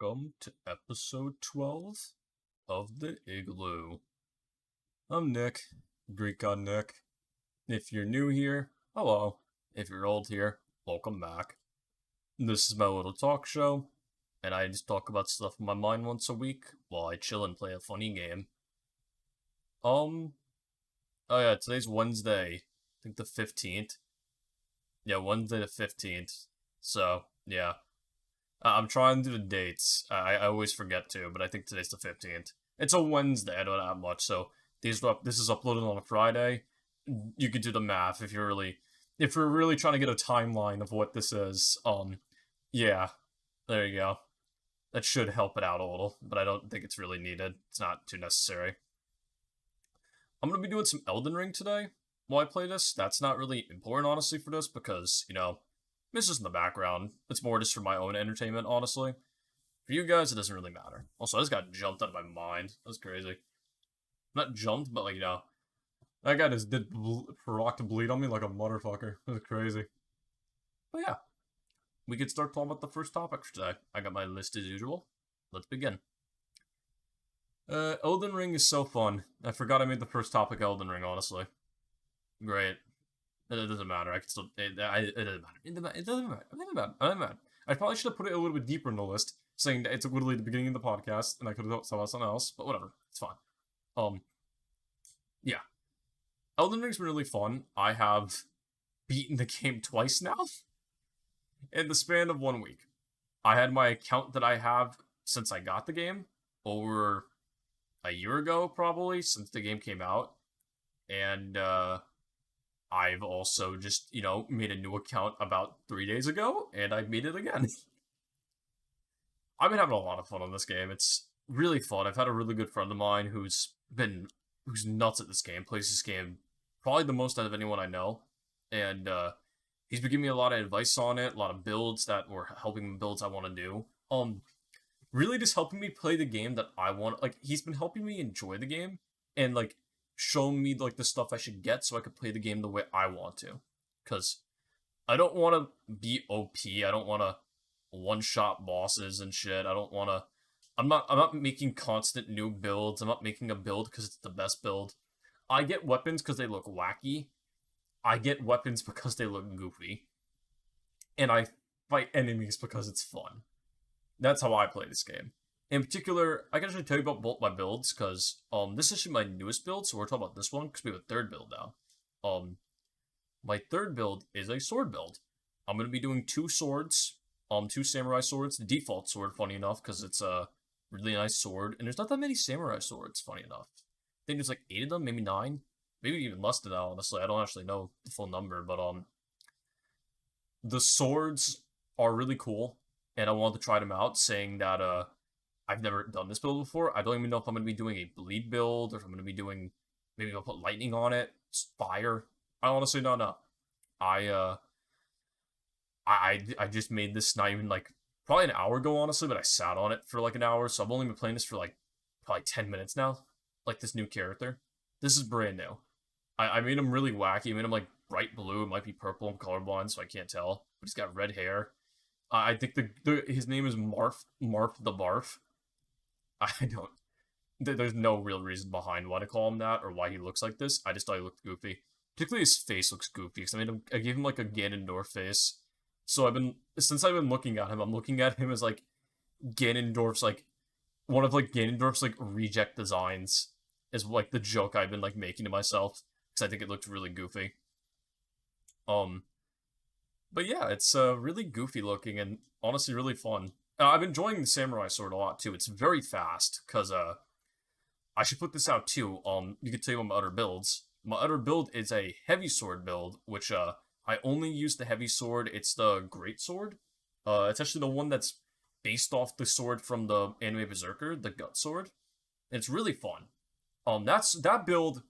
welcome to episode 12 of the Igloo. I'm Nick, Greek God Nick. If you're new here, hello. If you're old here, welcome back. This is my little talk show, and I just talk about stuff in my mind once a week while I chill and play a funny game. Oh yeah, today's Wednesday, I think the 15th. Yeah, Wednesday the 15th. So, yeah. I'm trying to do the dates. I always forget to, but I think today's the 15th. It's a Wednesday, I don't have much, so this is uploaded on a Friday. You could do the math if you're really trying to get a timeline of what this is. Yeah, there you go. That should help it out a little, but I don't think it's really needed. It's not too necessary. I'm gonna be doing some Elden Ring today while I play this. That's not really important, honestly, for this, because, it's just in the background. It's more just for my own entertainment, honestly. For you guys, it doesn't really matter. Also, I just got jumped out of my mind. That's crazy. Not jumped, but, that guy just did rock to bleed on me like a motherfucker. That's crazy. But yeah, we could start talking about the first topic for today. I got my list as usual. Let's begin. Elden Ring is so fun. I forgot I made the first topic Elden Ring, honestly. Great. It doesn't matter. I can still. It doesn't matter. It doesn't matter. It doesn't matter. I probably should have put it a little bit deeper in the list, saying that it's literally the beginning of the podcast, and I could have talked about something else. But whatever, it's fine. Yeah. Elden Ring's been really fun. I have beaten the game twice now, in the span of 1 week. I had my account that I have since I got the game over a year ago, probably since the game came out, and I've also just, made a new account about 3 days ago, and I made it again. I've been having a lot of fun on this game. It's really fun. I've had a really good friend of mine who's nuts at this game, plays this game probably the most out of anyone I know, and he's been giving me a lot of advice on it, a lot of builds that were helping builds I want to do. Really just helping me play the game that I want. He's been helping me enjoy the game, and, showing me the stuff I should get so I could play the game the way I want to. Cause I don't want to be OP. I don't want to one-shot bosses and shit. I'm not making constant new builds. I'm not making a build because it's the best build. I get weapons because they look wacky. I get weapons because they look goofy. And I fight enemies because it's fun. That's how I play this game. In particular, I can actually tell you about both my builds, because this is actually my newest build, so we're talking about this one, because we have a third build now. My third build is a sword build. I'm going to be doing 2 swords, 2 samurai swords, the default sword, funny enough, because it's a really nice sword, and there's not that many samurai swords, funny enough. I think there's 8 of them, maybe 9, maybe even less than that, honestly. I don't actually know the full number, but the swords are really cool, and I wanted to try them out, saying that, I've never done this build before. I don't even know if I'm going to be doing a bleed build, or if I'm going to be doing, maybe I'll put lightning on it, fire. I honestly don't know. I just made this not even probably an hour ago, honestly, but I sat on it for an hour, so I've only been playing this for probably 10 minutes now. This new character. This is brand new. I made him really wacky. I made him bright blue. It might be purple. I'm colorblind, so I can't tell. But he's got red hair. I think his name is Marf the Barf. I don't. There's no real reason behind why to call him that or why he looks like this. I just thought he looked goofy. Particularly his face looks goofy because I gave him a Ganondorf face. So since I've been looking at him, I'm looking at him as Ganondorf's one of Ganondorf's reject designs is the joke I've been making to myself because I think it looked really goofy. But yeah, it's really goofy looking and honestly really fun. I'm enjoying the samurai sword a lot too. It's very fast because I should put this out too. You can tell you about my other builds. My other build is a heavy sword build, which I only use the heavy sword. It's the great sword. It's actually the one that's based off the sword from the anime Berserker, the gut sword. And it's really fun. That build.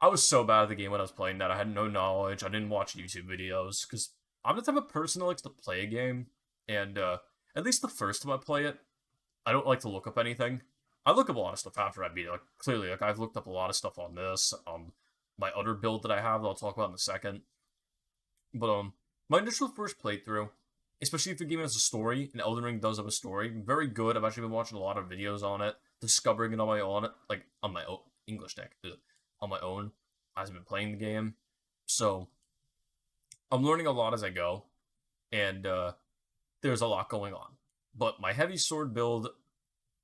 I was so bad at the game when I was playing that. I had no knowledge. I didn't watch YouTube videos because I'm the type of person that likes to play a game, and at least the first time I play it, I don't like to look up anything. I look up a lot of stuff after I beat it. Clearly, I've looked up a lot of stuff on this. My other build that I have that I'll talk about in a second. But my initial first playthrough, especially if the game has a story, and Elden Ring does have a story. Very good. I've actually been watching a lot of videos on it, discovering it on my own, like on my own English deck, on my own, as I've been playing the game. So I'm learning a lot as I go, and there's a lot going on. But my heavy sword build,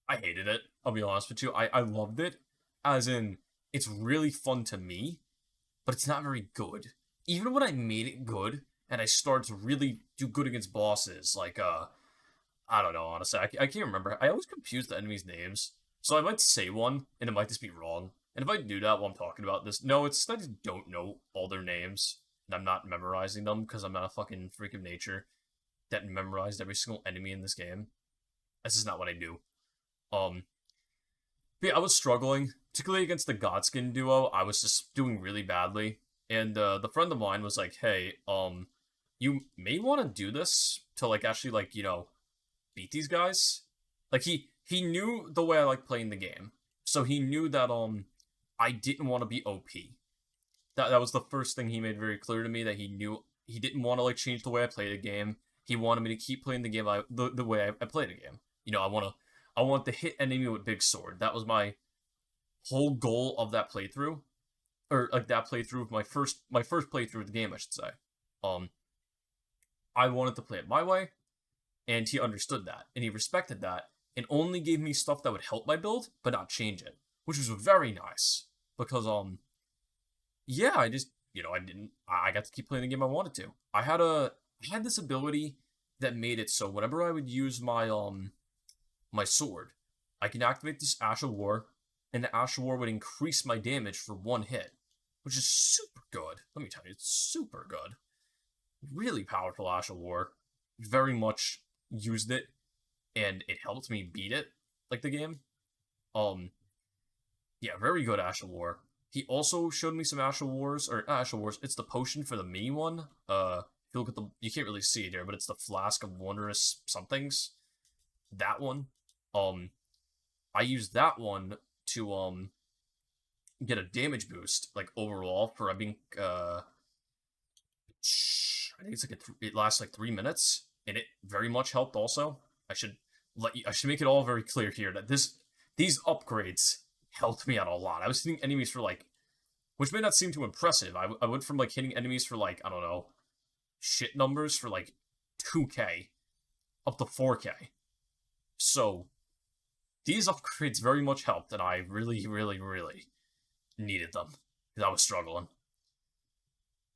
I hated it. I'll be honest with you. I loved it, as in it's really fun to me, but it's not very good. Even when I made it good and I started to really do good against bosses, like I don't know, honestly, I can't remember. I always confuse the enemies' names, so I might say one and it might just be wrong. And if I do that while I'm talking about this, no, it's that I just don't know all their names and I'm not memorizing them because I'm not a fucking freak of nature that memorized every single enemy in this game. This is not what I do. Um, but yeah, I was struggling, particularly against the Godskin duo. I was just doing really badly, and the friend of mine was like, "Hey, you may want to do this to like actually like beat these guys." Like he knew the way I like playing the game, so he knew that I didn't want to be OP. That was the first thing he made very clear to me, that he knew he didn't want to like change the way I play the game. He wanted me to keep playing the game the way I play the game. I want to hit enemy with big sword. That was my whole goal of that playthrough, or like that playthrough of my first playthrough of the game, I should say. Um, I wanted to play it my way, and he understood that, and he respected that, and only gave me stuff that would help my build, but not change it, which was very nice because yeah, I just I got to keep playing the game I wanted to. I had this ability that made it so whenever I would use my sword, I can activate this Ash of War, and the Ash of War would increase my damage for one hit, which is super good. Let me tell you, it's super good. Really powerful Ash of War. Very much used it, and it helped me beat it, like the game. Um, yeah, very good Ash of War. He also showed me some Ash of Wars, or not Ash of Wars. It's the potion for the mini one. If you look at you can't really see it here, but it's the Flask of Wondrous Somethings. That one. Um, I used that one to get a damage boost, like overall for being I think it's like it lasts like 3 minutes, and it very much helped. Also, I should make it all very clear here that these upgrades helped me out a lot. I was hitting enemies for like, which may not seem too impressive. I went from like hitting enemies for like, I don't know, shit numbers for like 2K up to 4K. So these upgrades very much helped, and I really, really, really needed them because I was struggling.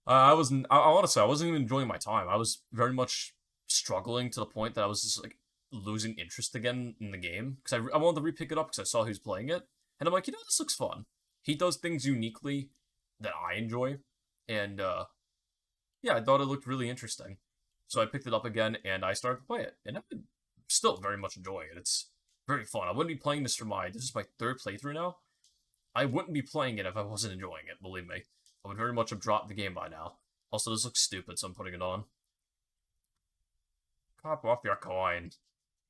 I wasn't. Honestly, I wasn't even enjoying my time. I was very much struggling to the point that I was just like losing interest again in the game because I wanted to repick it up because I saw who's playing it, and I'm like, this looks fun. He does things uniquely that I enjoy, and yeah, I thought it looked really interesting. So I picked it up again and I started to play it, and I'm still very much enjoying it. It's very fun. I wouldn't be playing this this is my third playthrough now. I wouldn't be playing it if I wasn't enjoying it, believe me. I would very much have dropped the game by now. Also, this looks stupid, so I'm putting it on. Cop off your coin.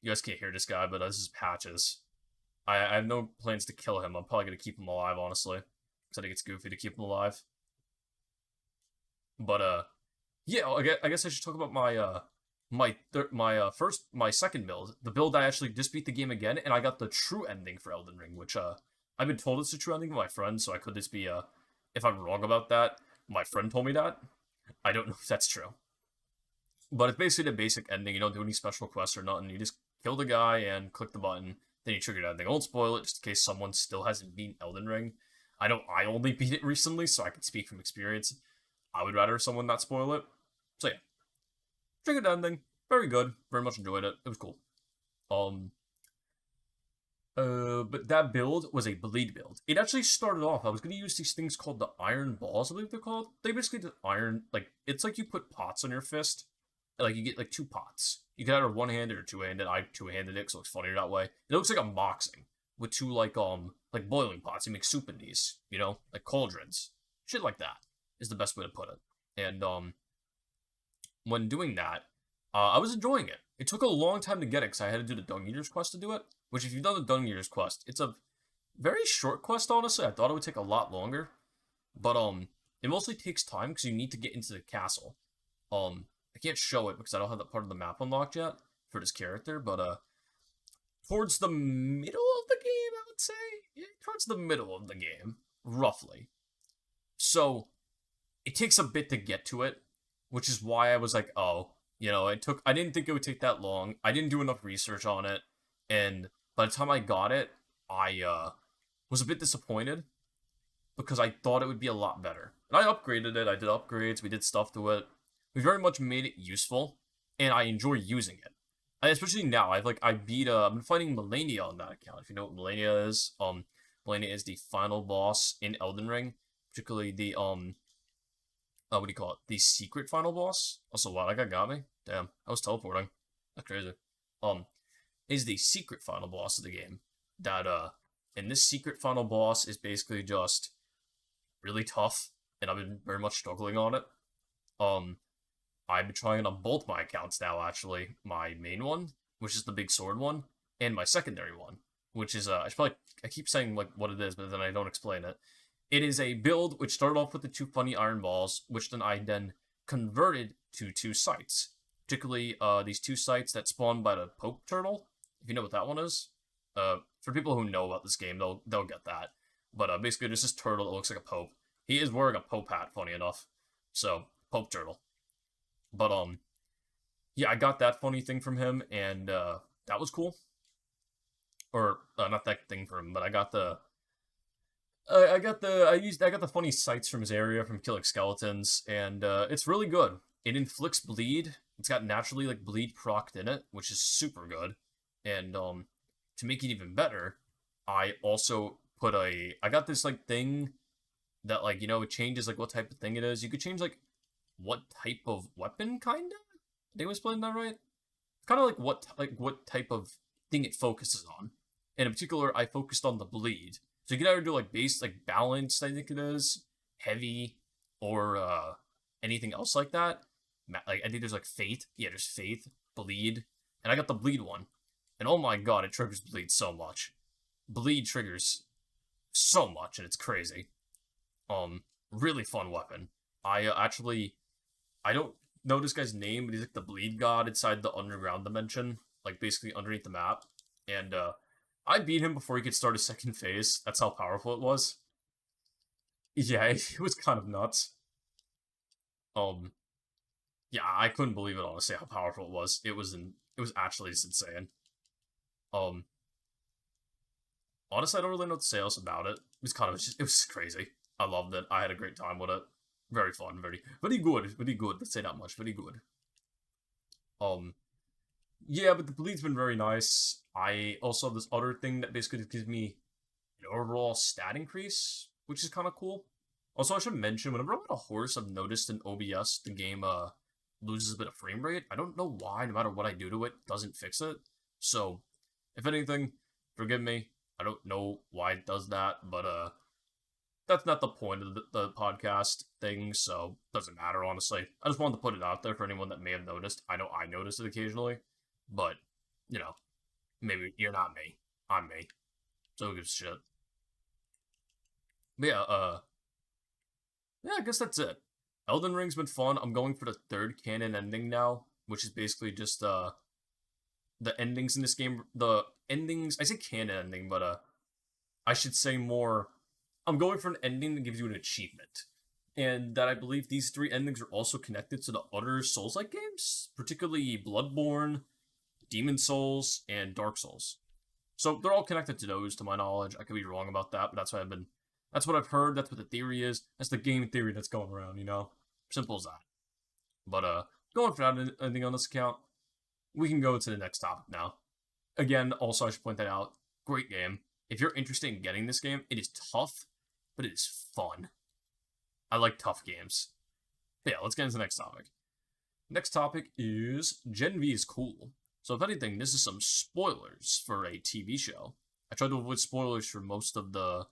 You guys can't hear this guy, but this is Patches. I have no plans to kill him. I'm probably going to keep him alive, honestly. Because I think it's goofy to keep him alive. But, yeah, I guess I should talk about my second build. The build I actually just beat the game again, and I got the true ending for Elden Ring, which, I've been told it's the true ending by my friend, so I could just be, if I'm wrong about that, my friend told me that. I don't know if that's true. But it's basically the basic ending. You don't do any special quests or nothing. You just kill the guy and click the button. Then you trigger the ending. I won't spoil it just in case someone still hasn't beaten Elden Ring. I know I only beat it recently, so I can speak from experience. I would rather someone not spoil it. So yeah. Triggered the ending. Very good. Very much enjoyed it. It was cool. But that build was a bleed build. It actually started off, I was going to use these things called the iron balls, I believe they're called. They basically just iron, like, it's like you put pots on your fist. Like, you get, like, 2 pots. You can either one-handed or two-handed. I two-handed it, so it looks funnier that way. It looks like I'm boxing with 2, like boiling pots. You make soup in these, like cauldrons. Shit like that is the best way to put it. And, when doing that, I was enjoying it. It took a long time to get it because I had to do the Dung Eater's quest to do it. Which, if you've done the Dung Eater's quest, it's a very short quest, honestly. I thought it would take a lot longer. But, it mostly takes time because you need to get into the castle. I can't show it because I don't have that part of the map unlocked yet for this character, but towards the middle of the game, I would say. Yeah, towards the middle of the game, roughly. So it takes a bit to get to it, which is why I was like, oh, I didn't think it would take that long. I didn't do enough research on it, and by the time I got it, I was a bit disappointed because I thought it would be a lot better. And I upgraded it. I did upgrades. We did stuff to it. We very much made it useful, and I enjoy using it. Especially now, I've been fighting Melania on that account. If you know what Melania is, Melania is the final boss in Elden Ring, particularly the what do you call it? The secret final boss. Also, wow, that guy got me. Damn, I was teleporting. That's crazy. Is the secret final boss of the game. That and this secret final boss is basically just really tough, and I've been very much struggling on it. Um, I've been trying it on both my accounts now, actually. My main one, which is the big sword one, and my secondary one, which is, I keep saying, like, what it is, but then I don't explain it. It is a build which started off with the two funny iron balls, which then I converted to two sights. Particularly, these two sights that spawn by the Pope Turtle, if you know what that one is. For people who know about this game, they'll get that. But, basically, there's this turtle that looks like a Pope. He is wearing a Pope hat, funny enough. So, Pope Turtle. But, yeah, I got that funny thing from him, and, that was cool. Or, not that thing from him, but I got the funny sights from his area from killing skeletons, and, it's really good. It inflicts bleed. It's got naturally, like, bleed procced in it, which is super good. And, to make it even better, I also I got this, like, thing that, like, it changes, like, what type of thing it is. You could change, like, what type of weapon, kinda? Did I explain that right? Kind of like what type of thing it focuses on. And in particular, I focused on the bleed. So you can either do, like, base, like, balanced, I think it is, heavy, or, anything else like that. Like, I think there's, like, faith. Yeah, there's faith, bleed, and I got the bleed one. And oh my god, it triggers bleed so much. Bleed triggers so much, and it's crazy. Really fun weapon. I don't know this guy's name, but he's like the bleed god inside the underground dimension, like basically underneath the map. And I beat him before he could start his second phase. That's how powerful it was. Yeah, it was kind of nuts. Um, yeah, I couldn't believe it, honestly, how powerful it was. It was actually just insane. Um, Honestly, I don't really know what to say else about it. It was crazy. I loved it. I had a great time with it. Very fun, very good, very good. Let's say that much, very good. Um, yeah, but the bleed's been very nice. I also have this other thing that basically gives me an overall stat increase, which is kind of cool. Also, I should mention, whenever I'm on a horse, I've noticed in OBS, the game, loses a bit of frame rate. I don't know why, no matter what I do to it, doesn't fix it. So, if anything, forgive me. I don't know why it does that, but, that's not the point of the podcast thing, so doesn't matter, honestly. I just wanted to put it out there for anyone that may have noticed. I know I notice it occasionally, but, maybe you're not me. I'm me. So who gives a shit? But yeah, I guess that's it. Elden Ring's been fun. I'm going for the third canon ending now, which is basically just, the endings in this game. The endings, I say canon ending, but, I should say more, I'm going for an ending that gives you an achievement. And that I believe these three endings are also connected to the other Souls-like games, particularly Bloodborne, Demon Souls, and Dark Souls. So they're all connected to those, to my knowledge. I could be wrong about that, but that's what I've heard, that's what the theory is. That's the game theory that's going around, Simple as that. But, going for that ending on this account, we can go to the next topic now. Again, also I should point that out, great game. If you're interested in getting this game, it is tough, but it is fun. I like tough games. But yeah, let's get into the next topic. Next topic is Gen V is cool. So if anything, this is some spoilers for a TV show. I tried to avoid spoilers for most of the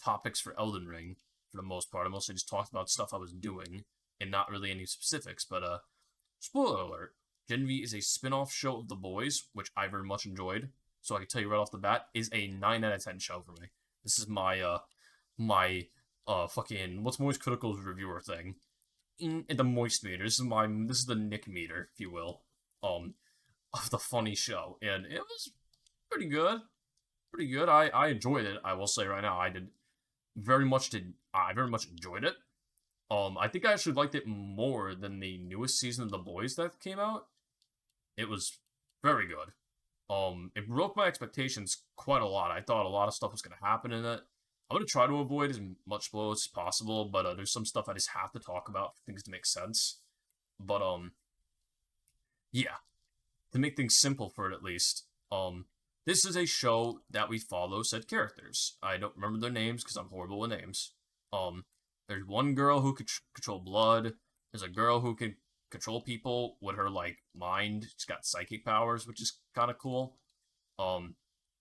topics for Elden Ring, for the most part. I mostly just talked about stuff I was doing, and not really any specifics, but spoiler alert. Gen V is a spin-off show of The Boys, which I very much enjoyed. So I can tell you right off the bat, is a 9 out of 10 show for me. This is my fucking What's Most Critical reviewer thing. the moist meter. This is the Nick meter, if you will, of the funny show, and it was pretty good. Pretty good. I enjoyed it. I will say right now, I very much enjoyed it. I think I actually liked it more than the newest season of The Boys that came out. It was very good. It broke my expectations quite a lot. I thought a lot of stuff was gonna happen in it. I'm gonna try to avoid as much spoil as possible, but there's some stuff I just have to talk about for things to make sense. But yeah, to make things simple for it at least. This is a show that we follow said characters. I don't remember their names because I'm horrible with names. Um, there's one girl who could control blood. There's a girl who can control people with her like mind. She's got psychic powers, which is kind of cool. Um,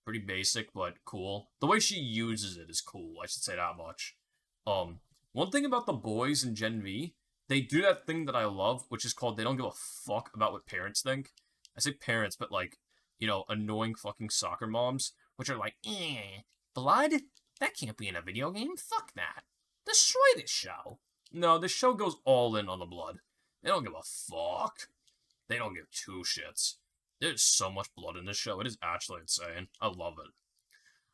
Pretty basic but cool. The way she uses it is cool. I should say that much. One thing about the boys in Gen V, they do that thing that I love, which is called they don't give a fuck about what parents think. I say parents, but like, annoying fucking soccer moms, which are like, blood? That can't be in a video game. Fuck that. Destroy this show. No, this show goes all in on the blood. They don't give a fuck. They don't give two shits. There's so much blood in this show. It is actually insane. I love it.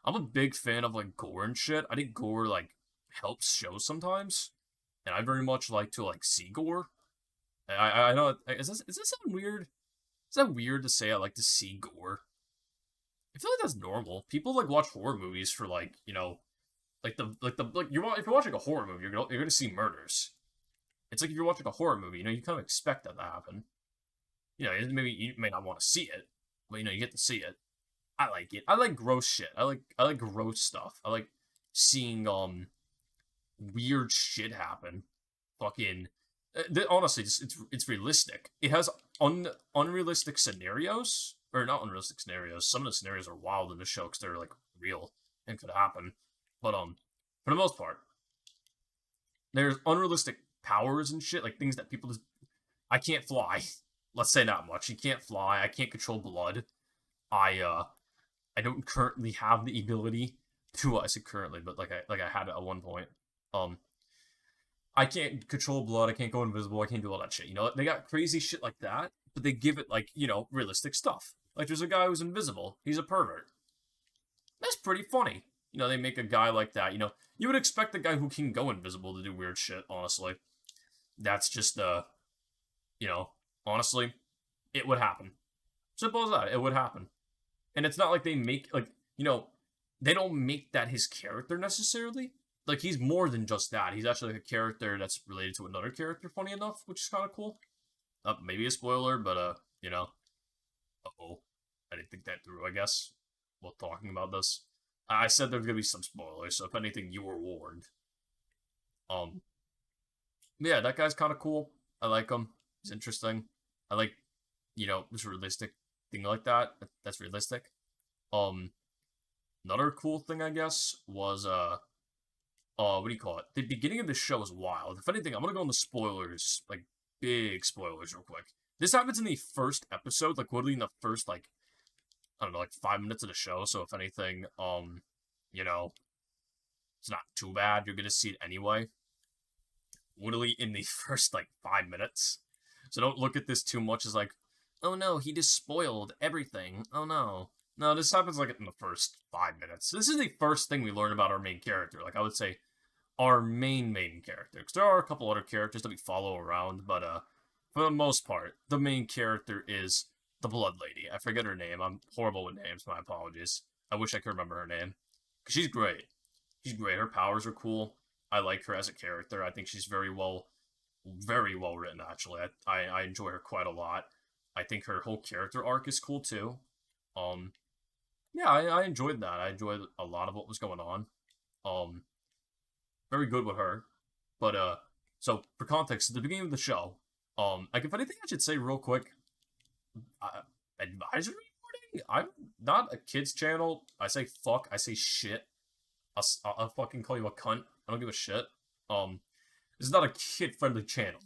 I'm a big fan of like gore and shit. I think gore like helps shows sometimes, and I very much like to like see gore. I know. Is this something weird? Is that weird to say I like to see gore? I feel like that's normal. People like watch horror movies for like like if you're watching a horror movie, you're gonna see murders. It's like if you're watching a horror movie, you kind of expect that to happen. Maybe you may not want to see it, but you get to see it. I like it. I like gross shit. I like gross stuff. I like seeing weird shit happen. Fucking honestly, it's realistic. It has unrealistic scenarios, or not unrealistic scenarios. Some of the scenarios are wild in the show because they're like real and could happen. But for the most part, there's unrealistic powers and shit, like things that people just. I can't fly. Let's say not much. You can't fly. I can't control blood. I don't currently have the ability to. I said currently, but like I had it at one point. I can't control blood. I can't go invisible. I can't do all that shit. They got crazy shit like that, but they give it like realistic stuff. Like there's a guy who's invisible. He's a pervert. That's pretty funny. They make a guy like that. You would expect the guy who can go invisible to do weird shit. Honestly, that's just honestly, it would happen. Simple as that. It would happen. And it's not like they make, they don't make that his character necessarily. Like, he's more than just that. He's actually like a character that's related to another character, funny enough, which is kind of cool. Maybe a spoiler, but, uh-oh. I didn't think that through, I guess, while talking about this. I said there's gonna be some spoilers, so if anything, you were warned. Yeah, that guy's kind of cool. I like him. He's interesting. I like, this realistic thing like that. That's realistic. Another cool thing, I guess, was, what do you call it? The beginning of the show is wild. If anything, I'm gonna go into spoilers, like, big spoilers real quick. This happens in the first episode, like, literally in the first, like, I don't know, like, 5 minutes of the show, so if anything, it's not too bad. You're gonna see it anyway. Literally in the first, like, 5 minutes. So don't look at this too much as like, oh no, he just spoiled everything. Oh no. No, this happens like in the first 5 minutes. This is the first thing we learn about our main character. Like, I would say our main character. Because there are a couple other characters that we follow around, but for the most part, the main character is the Blood Lady. I forget her name. I'm horrible with names. My apologies. I wish I could remember her name. Because she's great. She's great. Her powers are cool. I like her as a character. I think she's very well written, actually. I enjoy her quite a lot. I think her whole character arc is cool, too. Yeah, I enjoyed that. I enjoyed a lot of what was going on. Very good with her. But, so, for context, at the beginning of the show, like, if anything I should say real quick, advisory warning? I'm not a kid's channel. I say fuck, I say shit. I'll fucking call you a cunt. I don't give a shit. This is not a kid-friendly channel.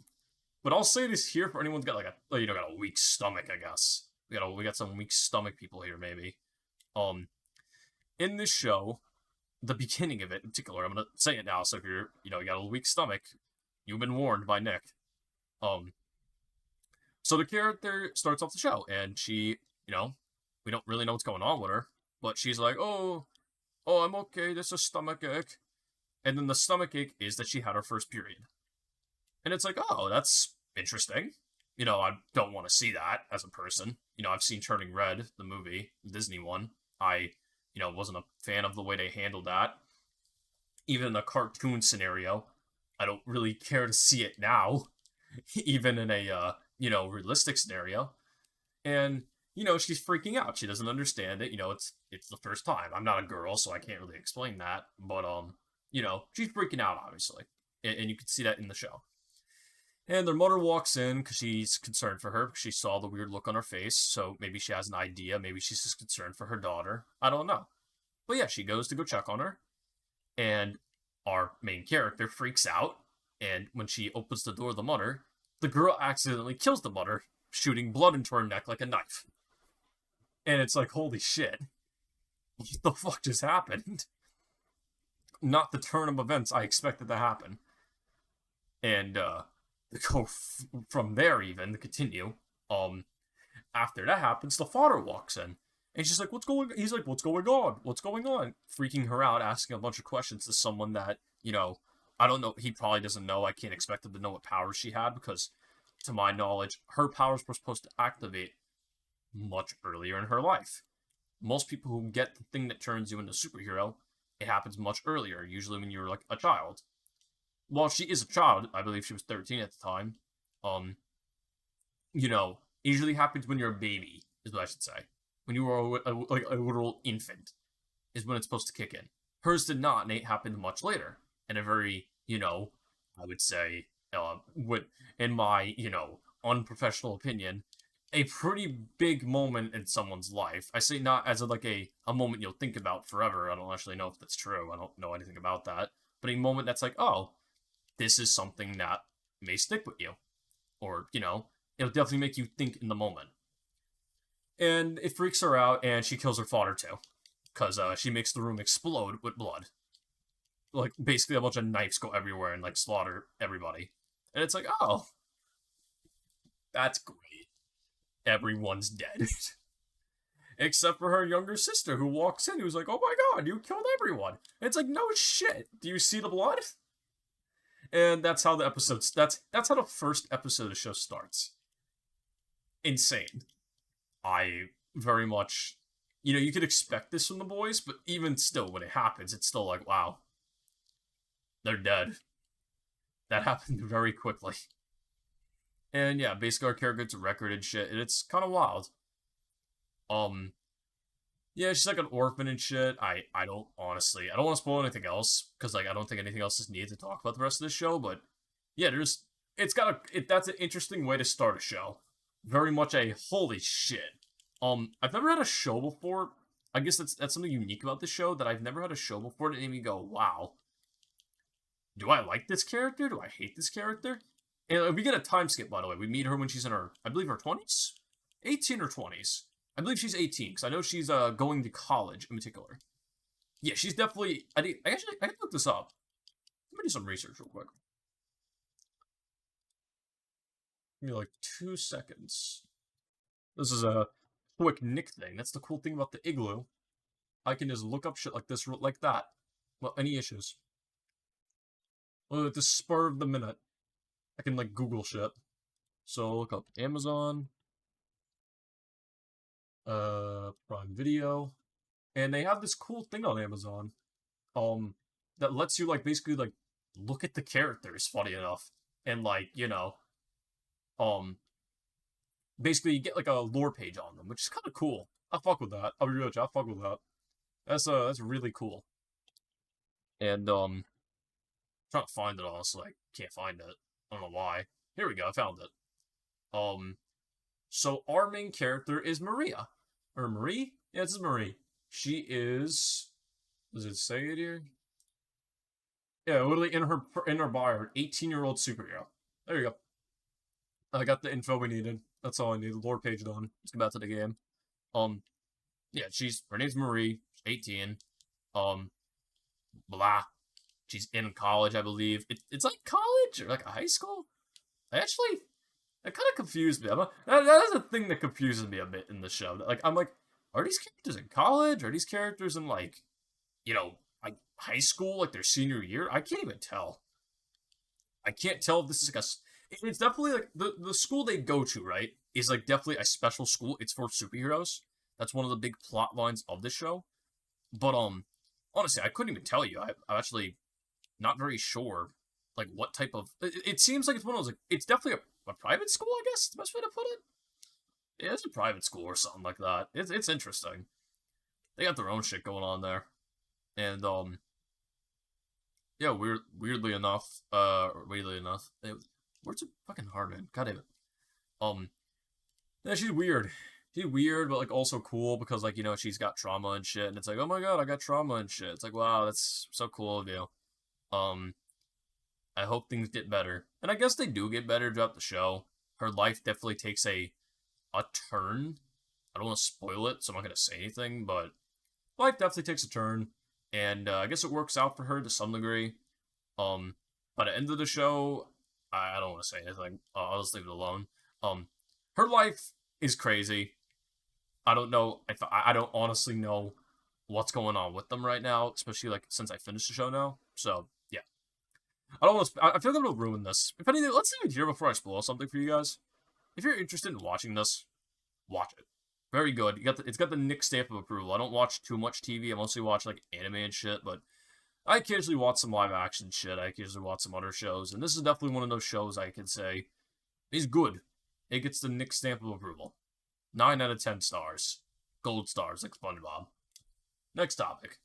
But I'll say this here for anyone who's got like got a weak stomach, I guess. We got some weak stomach people here, maybe. In this show, the beginning of it in particular, I'm gonna say it now, so if you're, you got a weak stomach, you've been warned by Nick. Um, so the character starts off the show, and she, you know, we don't really know what's going on with her, but she's like, oh, I'm okay. This is a stomach ache, and then the stomach ache is that she had her first period, and it's like, oh, that's interesting. I don't want to see that as a person. I've seen Turning Red, the movie, the Disney one. I, wasn't a fan of the way they handled that. Even in a cartoon scenario, I don't really care to see it now, even in a realistic scenario. And she's freaking out. She doesn't understand it. It's the first time. I'm not a girl, so I can't really explain that. But she's freaking out, obviously, and you can see that in the show. And their mother walks in because she's concerned for her because she saw the weird look on her face. So maybe she has an idea. Maybe she's just concerned for her daughter. I don't know. But yeah, she goes to go check on her. And our main character freaks out. And when she opens the door of the mother, the girl accidentally kills the mother, shooting blood into her neck like a knife. And it's like, holy shit. What the fuck just happened? Not the turn of events I expected to happen. And to go from there, even to continue, after that happens, the father walks in. And she's like, he's like, what's going on? What's going on? Freaking her out, asking a bunch of questions to someone that, I don't know. He probably doesn't know. I can't expect him to know what powers she had because, to my knowledge, her powers were supposed to activate much earlier in her life. Most people who get the thing that turns you into a superhero, it happens much earlier, usually when you're like a child. Well, she is a child. I believe she was 13 at the time. Usually happens when you're a baby, is what I should say. When you were a literal infant, is when it's supposed to kick in. Hers did not, and it happened much later. And a very, I would say, in my, unprofessional opinion, a pretty big moment in someone's life. I say not as a moment you'll think about forever. I don't actually know if that's true. I don't know anything about that. But a moment that's like, oh, this is something that may stick with you. Or, it'll definitely make you think in the moment. And it freaks her out, and she kills her father too. Because she makes the room explode with blood. Like, basically a bunch of knives go everywhere and, like, slaughter everybody. And it's like, oh, that's great. Everyone's dead. Except for her younger sister, who walks in, who's like, oh my god, you killed everyone. And it's like, no shit. Do you see the blood? And that's how the episode's... That's how the first episode of the show starts. Insane. I very much... you could expect this from the boys, but even still, when it happens, it's still like, wow. They're dead. That happened very quickly. And yeah, basically our character gets a record and shit, and it's kind of wild. Yeah, she's like an orphan and shit. I don't want to spoil anything else, because like I don't think anything else is needed to talk about the rest of the show, but yeah, that's an interesting way to start a show. Very much a holy shit. I've never had a show before. I guess that's something unique about the show, that I've never had a show before that made me go, wow. Do I like this character? Do I hate this character? And we get a time skip, by the way. We meet her when she's in her, I believe, her 20s? 18 or 20s. I believe she's 18, because I know she's going to college in particular. Yeah, she's definitely... I can look this up. Let me do some research real quick. Give me like 2 seconds. This is a quick Nick thing. That's the cool thing about the Igloo. I can just look up shit like this, like that. Well, any issues. At the spur of the minute, I can like Google shit. So I'll look up Amazon, Prime Video, and they have this cool thing on Amazon, that lets you like basically like look at the characters. Funny enough, and like basically you get like a lore page on them, which is kind of cool. I fuck with that. I'll be real with you. I fuck with that. That's really cool. And trying to find it, honestly, I can't find it. I don't know why. Here we go, I found it. So our main character is Maria. Or Marie? Yeah, this is Marie. She is... Does it say it here? Yeah, literally in her bio, 18-year-old superhero. There you go. I got the info we needed. That's all I needed. Lore page done. Let's get back to the game. Yeah, her name's Marie. She's 18. Blah. She's in college, I believe. It's like college or like a high school. I actually, it kind of confused me. That is a thing that confuses me a bit in the show. Like, I'm like, are these characters in college? Are these characters in, like, like high school, like their senior year? I can't even tell. I can't tell if this is like it's definitely like the school they go to, right? Is like definitely a special school. It's for superheroes. That's one of the big plot lines of the show. But honestly, I couldn't even tell you. I'm actually not very sure, like what type of. It seems like it's one of those like it's definitely a private school. I guess the best way to put it. Yeah, it's a private school or something like that. It's interesting. They got their own shit going on there, and yeah, weirdly enough, words are fucking hard, man. God damn it. Um, yeah, she's weird. She's weird, but like also cool because like she's got trauma and shit, and it's like, oh my god, I got trauma and shit. It's like, wow, that's so cool of you. Um, I hope things get better, and I guess they do get better throughout the show. Her life definitely takes a turn. I don't want to spoil it, so I'm not gonna say anything, but life definitely takes a turn, and I guess it works out for her to some degree. By the end of the show, I don't want to say anything. I'll just leave it alone. Um, her life is crazy. I don't know if I don't honestly know what's going on with them right now, especially like since I finished the show now. So yeah, I don't want to. I feel like I'm gonna ruin this. If anything, let's leave it here before I spoil something for you guys. If you're interested in watching this, watch it. Very good. It's got the Nick stamp of approval. I don't watch too much TV. I mostly watch like anime and shit, but I occasionally watch some live action shit. I occasionally watch some other shows, and this is definitely one of those shows I can say is good. It gets the Nick stamp of approval. 9 out of 10 stars. Gold stars, like SpongeBob. Next topic.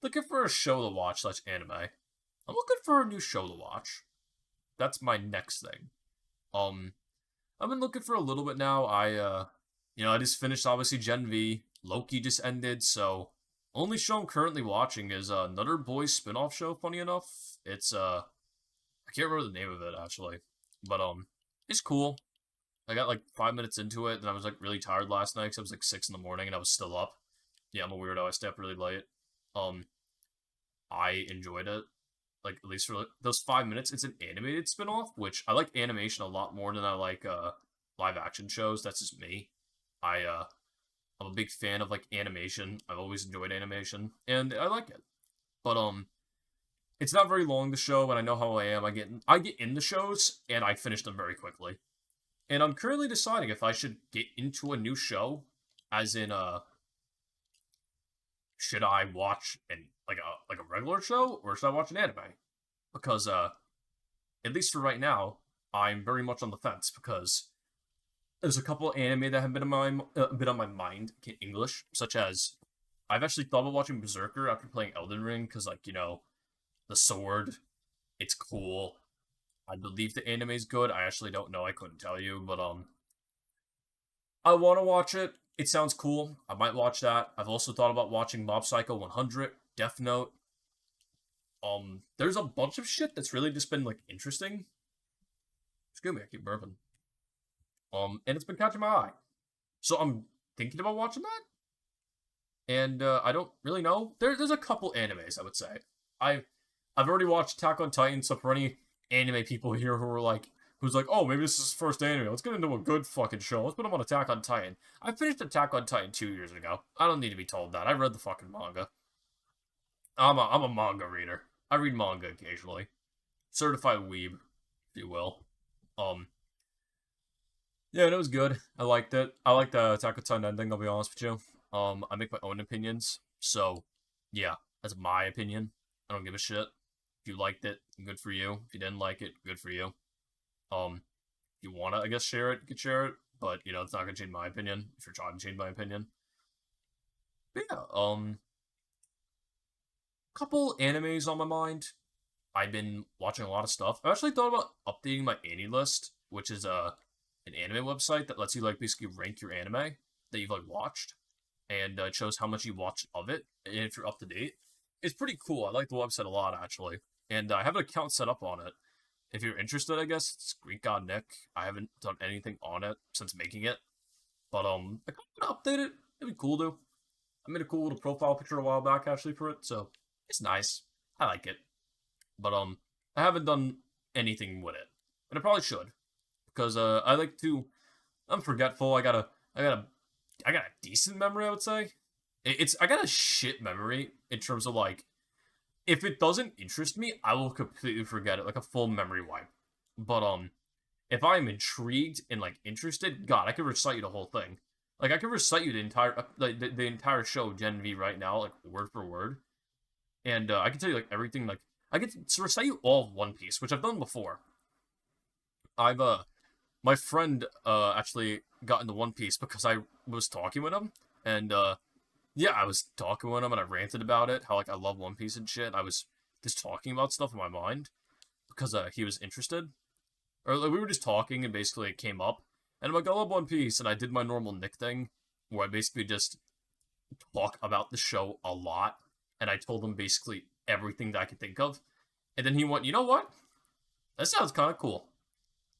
Looking for a show to watch / anime. I'm looking for a new show to watch. That's my next thing. I've been looking for a little bit now. I just finished obviously Gen V. Loki just ended, so only show I'm currently watching is another boys spin-off show, funny enough. It's I can't remember the name of it actually. But it's cool. I got like 5 minutes into it and I was like really tired last night because it was like 6 in the morning and I was still up. Yeah, I'm a weirdo, I stay up really late. Um I enjoyed it. Like at least for like, those 5 minutes. It's an animated spin-off, which I like animation a lot more than I like live action shows. That's just me. I'm a big fan of like animation. I've always enjoyed animation, and I like it. But it's not very long the show, and I know how I am. I get into shows, and I finish them very quickly. And I'm currently deciding if I should get into a new show, as in should I watch a regular show or should I watch an anime? Because at least for right now, I'm very much on the fence because there's a couple anime that have been on my mind in English, such as I've actually thought about watching Berserker after playing Elden Ring because the sword, it's cool. I believe the anime is good. I actually don't know. I couldn't tell you, but I want to watch it. It sounds cool. I might watch that. I've also thought about watching Mob Psycho 100, Death Note. There's a bunch of shit that's really just been like interesting. Excuse me, I keep burping. And it's been catching my eye. So I'm thinking about watching that. And I don't really know. There's a couple animes, I would say. I've already watched Attack on Titan, so for any anime people here who's like, oh, maybe this is his first anime. Let's get into a good fucking show. Let's put him on Attack on Titan. I finished Attack on Titan 2 years ago. I don't need to be told that. I read the fucking manga. I'm a manga reader. I read manga occasionally. Certified weeb, if you will. Yeah, and it was good. I liked it. I liked the Attack on Titan ending, I'll be honest with you. I make my own opinions. So, yeah, that's my opinion. I don't give a shit. If you liked it, good for you. If you didn't like it, good for you. If you want to, I guess, share it, you can share it. But, it's not going to change my opinion if you're trying to change my opinion. But yeah, couple animes on my mind. I've been watching a lot of stuff. I actually thought about updating my anime list, which is an anime website that lets you like basically rank your anime that you've like watched, and it shows how much you watched of it and if you're up to date. It's pretty cool. I like the website a lot actually, and I have an account set up on it. If you're interested, I guess it's Greek God Nick. I haven't done anything on it since making it, but I kind of want to update it. It'd be cool to. I made a cool little profile picture a while back actually for it, so it's nice. I like it, but I haven't done anything with it, and I probably should. because I like to. I'm forgetful. I got a decent memory, I would say. I got a shit memory in terms of like, if it doesn't interest me, I will completely forget it, like a full memory wipe. But if I'm intrigued and like interested, God, I could recite you the whole thing. Like I could recite you the entire the entire show Gen V right now, like word for word, and I can tell you like everything. Like I could recite you all of One Piece, which I've done before. I've My friend actually got into One Piece because I was talking with him, and yeah, I was talking with him and I ranted about it, how like I love One Piece and shit. I was just talking about stuff in my mind because he was interested, or like, we were just talking and basically it came up, and I'm like, I love One Piece, and I did my normal Nick thing where I basically just talk about the show a lot, and I told him basically everything that I could think of, and then he went, you know what? That sounds kind of cool.